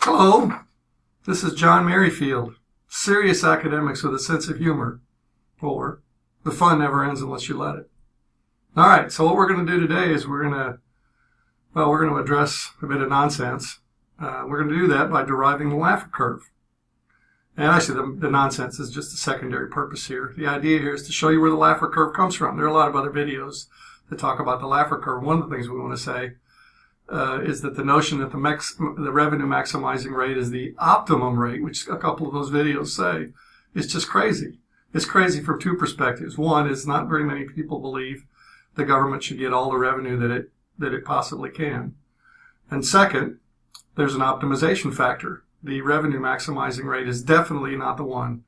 Hello, this is John Merrifield, serious academics with a sense of humor, or the fun never ends unless you let it. All right, so what we're going to do today is we're going to address a bit of nonsense. We're going to do that by deriving the Laffer curve. And actually, the nonsense is just a secondary purpose here. The idea here is to show you where the Laffer curve comes from. There are a lot of other videos that talk about the Laffer curve. One of the things we want to say is that the notion that the revenue maximizing rate is the optimum rate, which a couple of those videos say, is just crazy. It's crazy from two perspectives. One is not very many people believe the government should get all the revenue that it possibly can. And second, there's an optimization factor. The revenue maximizing rate is definitely not the one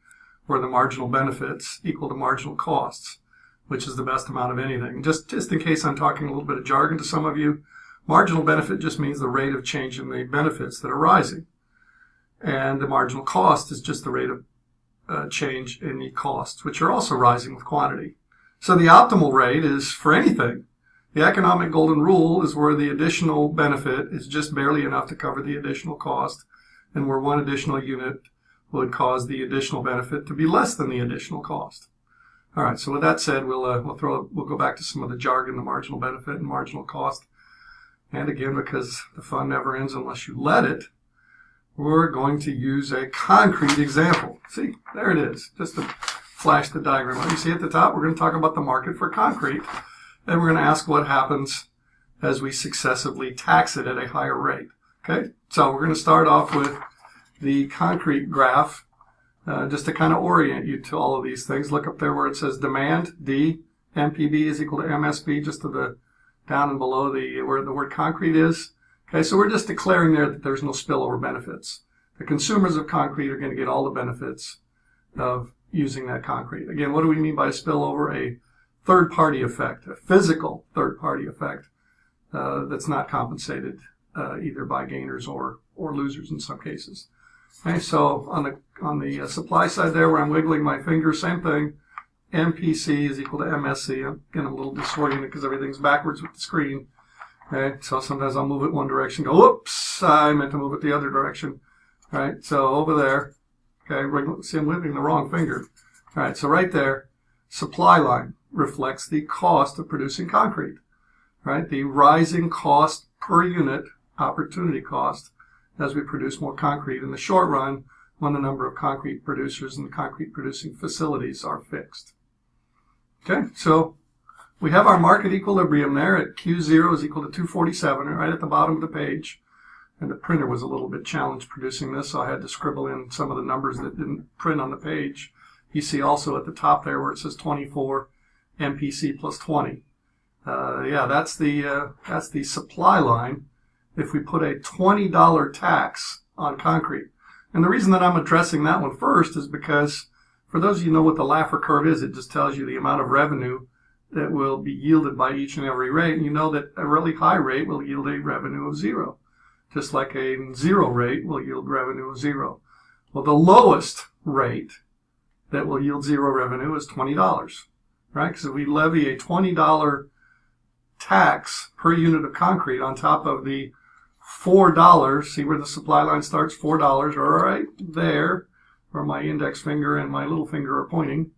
where the marginal benefits equal to marginal costs, which is the best amount of anything. Just in case I'm talking a little bit of jargon to some of you, marginal benefit just means the rate of change in the benefits that are rising. And the marginal cost is just the rate of change in the costs, which are also rising with quantity. So the optimal rate is for anything. The economic golden rule is where the additional benefit is just barely enough to cover the additional cost, and where one additional unit would cause the additional benefit to be less than the additional cost. All right, so with that said, we'll go back to some of the jargon, the marginal benefit and marginal cost. And again, because the fun never ends unless you let it, we're going to use a concrete example. See, there it is. Just to flash the diagram. You see at the top, we're going to talk about the market for concrete. And we're going to ask what happens as we successively tax it at a higher rate. Okay, so we're going to start off with the concrete graph, just to kind of orient you to all of these things. Look up there where it says demand, D, MPB is equal to MSB, just to the down and below where the word concrete is. Okay, so we're just declaring there that there's no spillover benefits. The consumers of concrete are going to get all the benefits of using that concrete. Again, what do we mean by a spillover? A third-party effect, a physical third-party effect that's not compensated either by gainers or losers in some cases. Okay, so on the supply side there where I'm wiggling my finger, same thing. MPC is equal to MSC. I'm getting a little disoriented because everything's backwards with the screen. Okay, so sometimes I'll move it one direction, go, whoops, I meant to move it the other direction. All right, so over there, okay, see I'm wiggling the wrong finger. All right, so right there, supply line reflects the cost of producing concrete, right? The rising cost per unit, opportunity cost, as we produce more concrete in the short run when the number of concrete producers and concrete producing facilities are fixed. Okay, so we have our market equilibrium there at Q0 is equal to 247, right at the bottom of the page. And the printer was a little bit challenged producing this, so I had to scribble in some of the numbers that didn't print on the page. You see also at the top there where it says 24 MPC plus 20. That's the supply line if we put a $20 tax on concrete. And the reason that I'm addressing that one first is because for those of you who know what the Laffer curve is, it just tells you the amount of revenue that will be yielded by each and every rate. And you know that a really high rate will yield a revenue of 0, just like a 0 rate will yield revenue of 0. Well, the lowest rate that will yield 0 revenue is $20, right? Because if we levy a $20 tax per unit of concrete on top of the $4, see where the supply line starts, $4, right there, where my index finger and my little finger are pointing.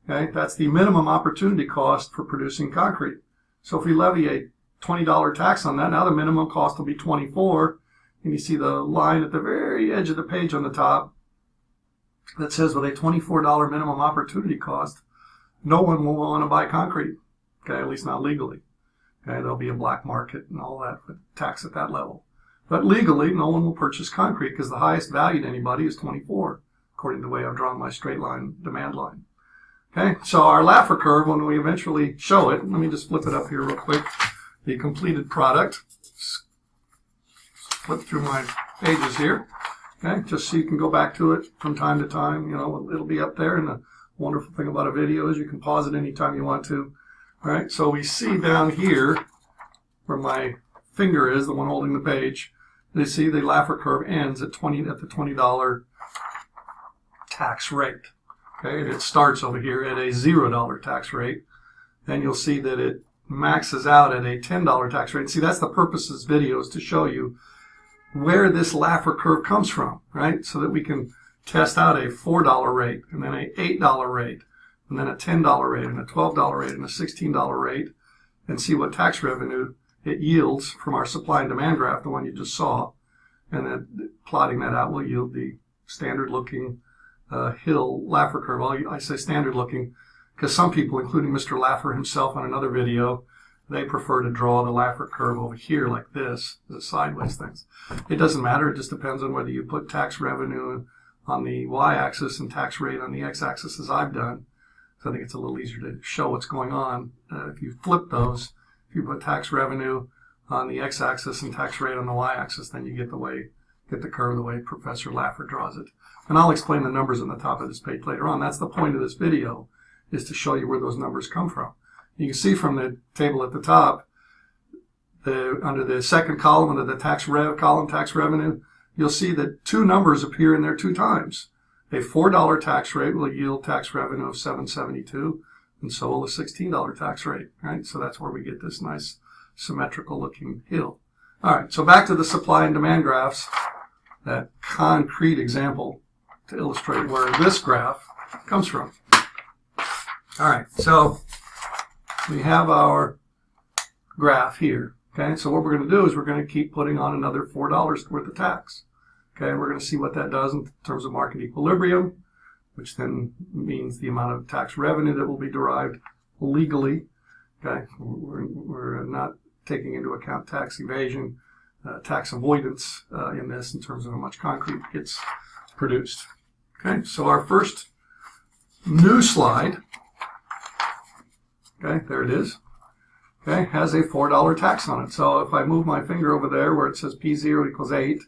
Okay, that's the minimum opportunity cost for producing concrete. So if we levy a $20 tax on that, now the minimum cost will be $24. And you see the line at the very edge of the page on the top that says with a $24 minimum opportunity cost, no one will want to buy concrete. Okay, at least not legally. Okay, there'll be a black market and all that with tax at that level. But legally, no one will purchase concrete because the highest value to anybody is 24, according to the way I've drawn my straight line demand line. Okay, so our Laffer curve, when we eventually show it, let me just flip it up here real quick. The completed product. Flip through my pages here. Okay, just so you can go back to it from time to time. You know, it'll be up there. And the wonderful thing about a video is you can pause it anytime you want to. All right, so we see down here where my finger is, the one holding the page, you see the Laffer curve ends at the $20 tax rate. Okay, and it starts over here at a $0 tax rate. Then you'll see that it maxes out at a $10 tax rate. See, that's the purpose of this video, is to show you where this Laffer curve comes from, right? So that we can test out a $4 rate, and then an $8 rate, and then a $10 rate, and a $12 rate, and a $16 rate, and see what tax revenue it yields from our supply and demand graph, the one you just saw. And then plotting that out will yield the standard-looking hill Laffer curve. Well, I say standard-looking because some people, including Mr. Laffer himself on another video, they prefer to draw the Laffer curve over here like this, as a sideways thing. It doesn't matter. It just depends on whether you put tax revenue on the y-axis and tax rate on the x-axis, as I've done. So I think it's a little easier to show what's going on. If you flip those, if you put tax revenue on the x-axis and tax rate on the y-axis, then you get the curve the way Professor Laffer draws it. And I'll explain the numbers on the top of this page later on. That's the point of this video, is to show you where those numbers come from. You can see from the table at the top, under the second column, under the tax rev column, tax revenue, you'll see that two numbers appear in there two times. A $4 tax rate will yield tax revenue of $772, and so will a $16 tax rate, right? So that's where we get this nice symmetrical looking hill. All right, so back to the supply and demand graphs, that concrete example to illustrate where this graph comes from. All right, so we have our graph here. Okay, so what we're going to do is we're going to keep putting on another $4 worth of tax. Okay, and we're going to see what that does in terms of market equilibrium, which then means the amount of tax revenue that will be derived legally. Okay, we're not taking into account tax evasion, tax avoidance in this in terms of how much concrete gets produced. Okay, so our first new slide, okay, there it is. Okay, has a $4 tax on it. So if I move my finger over there where it says P0 equals 8,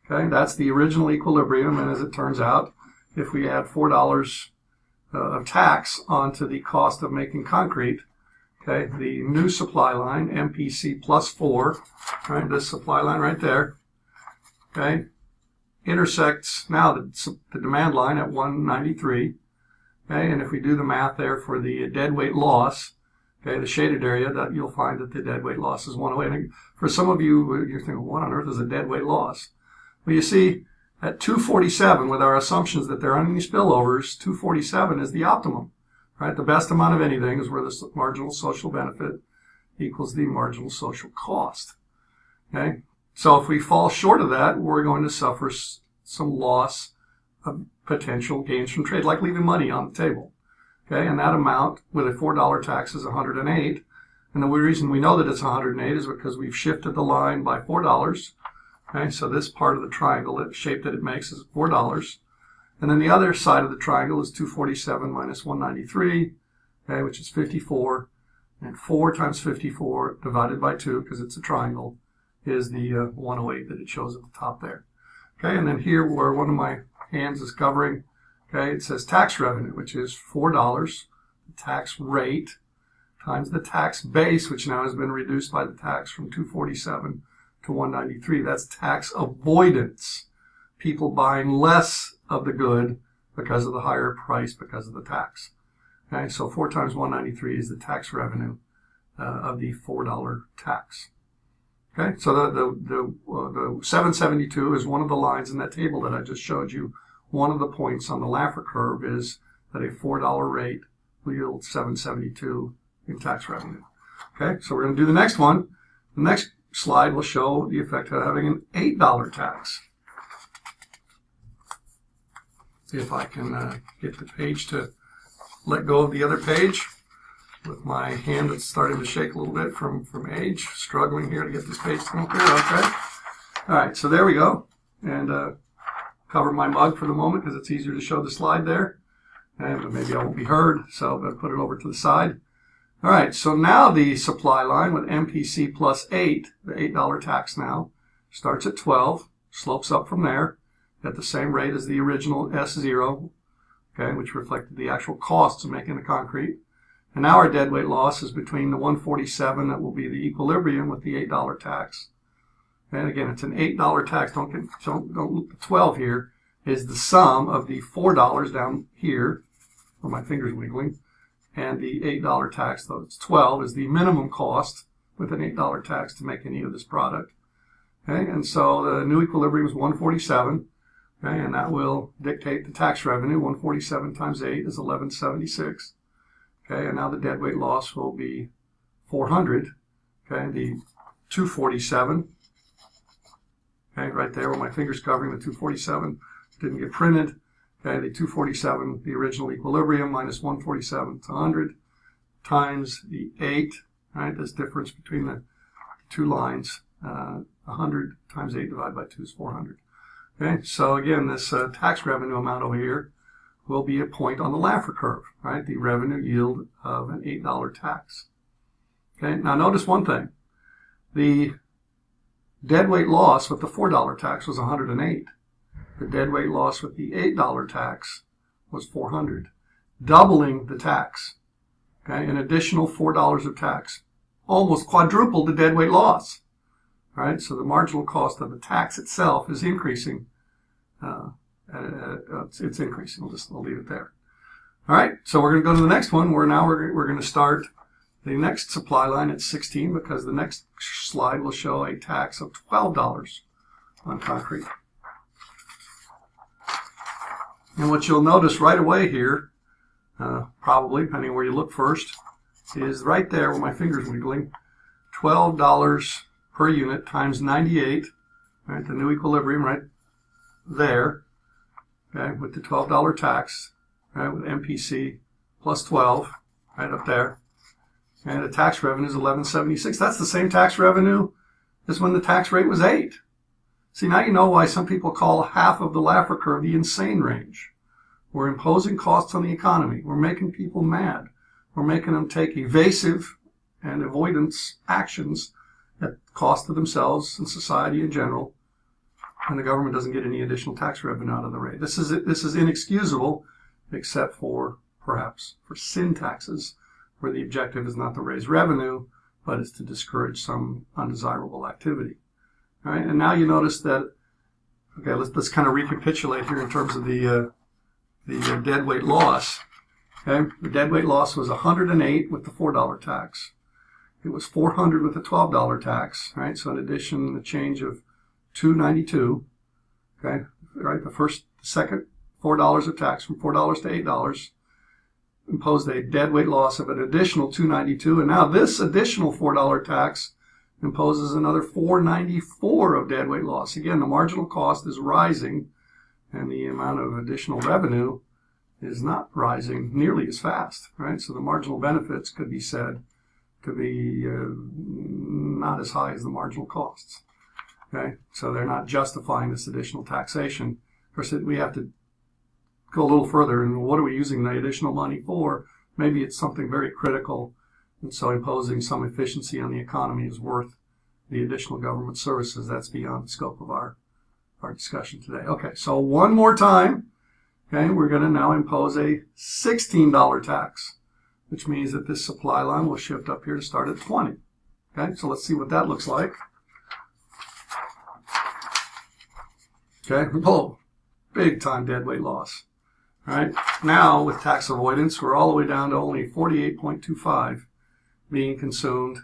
okay, that's the original equilibrium. And as it turns out, if we add $4 of tax onto the cost of making concrete, okay, the new supply line, MPC plus 4, right, this supply line right there, okay, intersects now the demand line at 193. Okay, and if we do the math there for the deadweight loss, okay, the shaded area, that you'll find that the deadweight loss is 108. And for some of you, you're thinking, what on earth is a deadweight loss? Well, you see, at 247, with our assumptions that there aren't any spillovers, 247 is the optimum, right? The best amount of anything is where the marginal social benefit equals the marginal social cost. Okay, so if we fall short of that, we're going to suffer some loss of potential gains from trade, like leaving money on the table. Okay, and that amount with a $4 tax is 108. And the reason we know that it's 108 is because we've shifted the line by $4. Okay, so this part of the triangle, the shape that it makes is $4. And then the other side of the triangle is 247 minus 193, okay, which is 54. And 4 times 54 divided by 2, because it's a triangle, is the 108 that it shows at the top there. Okay, and then here where one of my hands is covering, okay, it says tax revenue, which is $4, the tax rate, times the tax base, which now has been reduced by the tax from 247 to 193. That's tax avoidance. People buying less of the good because of the higher price because of the tax. Okay, so 4 times 193 is the tax revenue of the $4 tax. Okay, so the 772 is one of the lines in that table that I just showed you. One of the points on the Laffer curve is that a $4 rate will yield 772 in tax revenue. Okay, so we're going to do the next one. The next slide will show the effect of having an $8 tax. See if I can get the page to let go of the other page with my hand that's starting to shake a little bit from age. Struggling here to get this page to come clear. Okay. All right, so there we go. And cover my mug for the moment because it's easier to show the slide there. And maybe I won't be heard, so I'm going to put it over to the side. All right, so now the supply line with MPC plus 8, the $8 tax now, starts at 12, slopes up from there at the same rate as the original S0, okay, which reflected the actual costs of making the concrete. And now our deadweight loss is between the 147, that will be the equilibrium with the $8 tax. And again, it's an $8 tax. Don't look at the 12 here, is the sum of the $4 down here, where my finger's wiggling, and the $8 tax, though it's 12, is the minimum cost with an $8 tax to make any of this product. Okay, and so the new equilibrium is 147. Okay, and that will dictate the tax revenue. 147 times 8 is 1176. Okay, and now the deadweight loss will be 400. Okay, the 247. Okay, right there where my finger's covering the 247 didn't get printed. Okay, the 247, the original equilibrium, minus 147 to 100 times the 8. Right, this difference between the two lines. 100 times 8 divided by 2 is 400. Okay, so again, this tax revenue amount over here will be a point on the Laffer curve, right? The revenue yield of an $8 tax. Okay, now notice one thing. The deadweight loss with the $4 tax was 108. The deadweight loss with the $8 tax was 400, doubling the tax. Okay, an additional $4 of tax, almost quadrupled the deadweight loss. Right, so the marginal cost of the tax itself is increasing. It's increasing. I'll leave it there. All right, so we're going to go to the next one. We're going to start the next supply line at 16 because the next slide will show a tax of $12 on concrete. And what you'll notice right away here, probably depending where you look first, is right there where my finger's wiggling, $12 per unit times 98, right, the new equilibrium right there, okay, with the $12 tax, right, with MPC plus 12, right up there, and the tax revenue is 1176. That's the same tax revenue as when the tax rate was 8. See, now you know why some people call half of the Laffer curve the insane range. We're imposing costs on the economy. We're making people mad. We're making them take evasive and avoidance actions at cost to themselves and society in general, and the government doesn't get any additional tax revenue out of the rate. This is inexcusable, except for perhaps for sin taxes, where the objective is not to raise revenue, but is to discourage some undesirable activity. All right, and now you notice that. Okay, let's kind of recapitulate here in terms of the deadweight loss. Okay, the deadweight loss was 108 with the $4 tax. It was 400 with the $12 tax, right? So in addition, the change of $2.92, okay, right? The second $4 of tax from $4 to $8 imposed a deadweight loss of an additional $2.92, and now this additional $4 tax imposes another $4.94 of deadweight loss. Again, the marginal cost is rising, and the amount of additional revenue is not rising nearly as fast, right? So the marginal benefits could be said to be not as high as the marginal costs. Okay, so they're not justifying this additional taxation. Of course, we have to go a little further, and what are we using the additional money for? Maybe it's something very critical, and so imposing some efficiency on the economy is worth the additional government services. That's beyond the scope of our discussion today. Okay, so one more time, okay, we're going to now impose a $16 tax, which means that this supply line will shift up here to start at 20. Okay, so let's see what that looks like. Okay, whoa, big time deadweight loss. All right, now with tax avoidance, we're all the way down to only 48.25 being consumed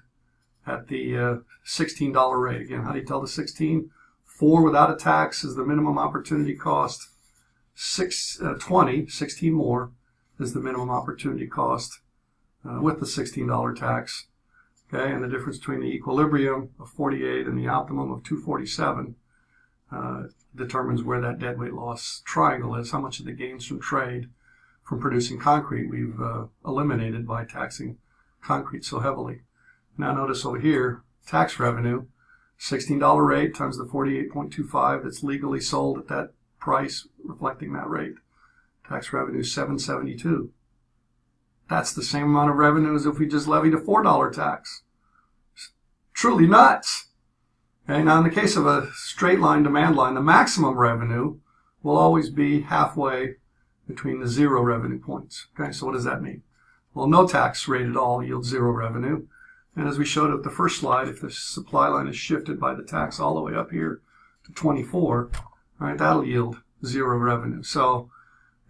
at the $16 rate. Again, how do you tell the 16? 4 without a tax is the minimum opportunity cost. 16 more is the minimum opportunity cost with the $16 tax. Okay, and the difference between the equilibrium of 48 and the optimum of 247 determines where that deadweight loss triangle is, how much of the gains from trade from producing concrete we've eliminated by taxing concrete so heavily. Now notice over here, tax revenue, $16 rate times the 48.25 that's legally sold at that price reflecting that rate. Tax revenue $772. That's the same amount of revenue as if we just levied a $4 tax. It's truly nuts. Okay, now in the case of a straight line demand line, the maximum revenue will always be halfway between the 0 revenue points. Okay, so what does that mean? Well, no tax rate at all yields 0 revenue. And as we showed at the first slide, if the supply line is shifted by the tax all the way up here to 24, right, that'll yield 0 revenue. So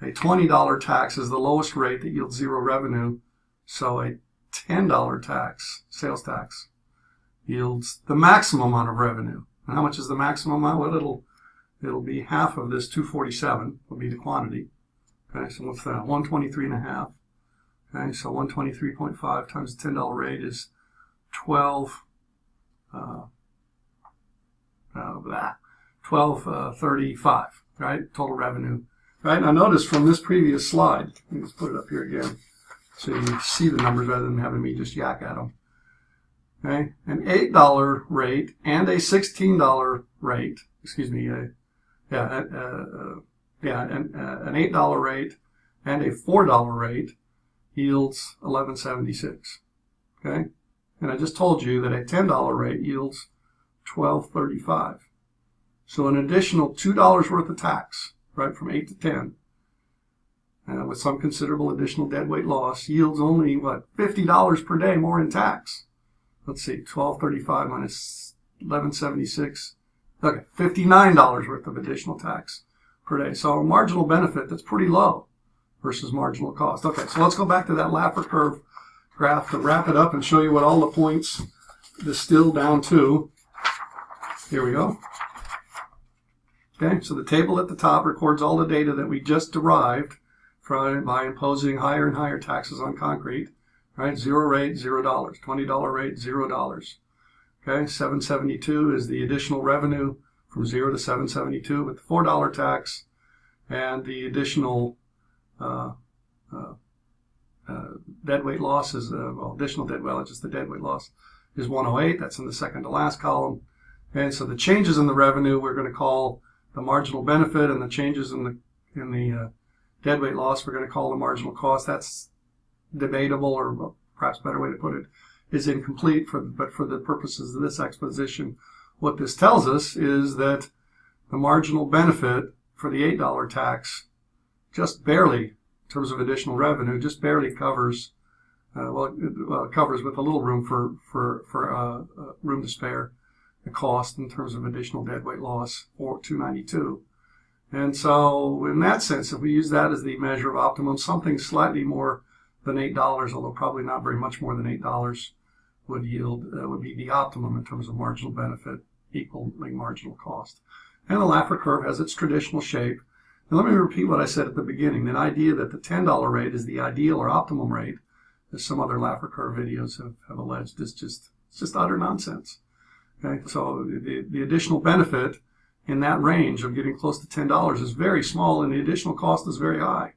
a $20 tax is the lowest rate that yields 0 revenue. So a $10 tax, sales tax, yields the maximum amount of revenue And how much is the maximum amount? Well, it'll be half of this 247 will be the quantity. Okay, so what's that? 123.5. Okay, so 123.5 times the $10 rate is 1235, right? Total revenue. Right, now notice from this previous slide, let me just put it up here again so you see the numbers rather than having me just yak at them. Okay, an $8 rate and a $16 rate, excuse me, an $8 rate and a $4 rate yields $11.76. Okay, and I just told you that a $10 rate yields $12.35. So an additional $2 worth of tax, right, from 8 to 10, with some considerable additional deadweight loss, yields only, what, $50 per day more in tax. Let's see, $12.35 minus $11.76. Okay, $59 worth of additional tax per day. So a marginal benefit that's pretty low versus marginal cost. Okay, so let's go back to that Laffer curve graph to wrap it up and show you what all the points distill down to. Here we go. Okay, so the table at the top records all the data that we just derived by imposing higher and higher taxes on concrete. Right, zero rate, $0. $20 rate, $0. Okay, 772 is the additional revenue from 0 to 772 with the $4 tax, and the additional deadweight loss is additional deadweight, just the deadweight loss is 108. That's in the second to last column. And so the changes in the revenue we're going to call the marginal benefit, and the changes in the deadweight loss we're going to call the marginal cost. That's debatable, or perhaps a better way to put it is incomplete, but for the purposes of this exposition, what this tells us is that the marginal benefit for the $8 tax just barely, in terms of additional revenue, just barely covers, it covers with a little room for room to spare the cost in terms of additional deadweight loss for 292. And so in that sense, if we use that as the measure of optimum, something slightly more than $8, although probably not very much more than $8, would be the optimum in terms of marginal benefit equaling marginal cost. And the Laffer curve has its traditional shape. And let me repeat what I said at the beginning. The idea that the $10 rate is the ideal or optimum rate, as some other Laffer curve videos have alleged, is just utter nonsense. Okay, so the additional benefit in that range of getting close to $10 is very small, and the additional cost is very high.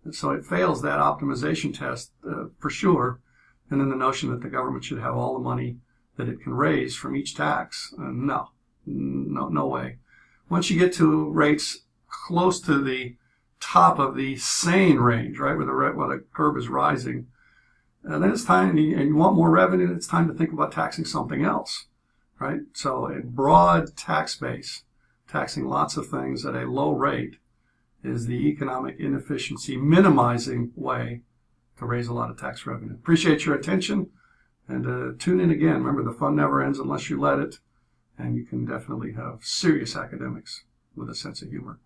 And so it fails that optimization test for sure. And then the notion that the government should have all the money that it can raise from each tax, no way. Once you get to rates close to the top of the sane range, right, where the curve is rising, then it's time, and you want more revenue, it's time to think about taxing something else, right? So a broad tax base, taxing lots of things at a low rate, is the economic inefficiency minimizing way to raise a lot of tax revenue. Appreciate your attention, and tune in again. Remember, the fun never ends unless you let it, and you can definitely have serious academics with a sense of humor.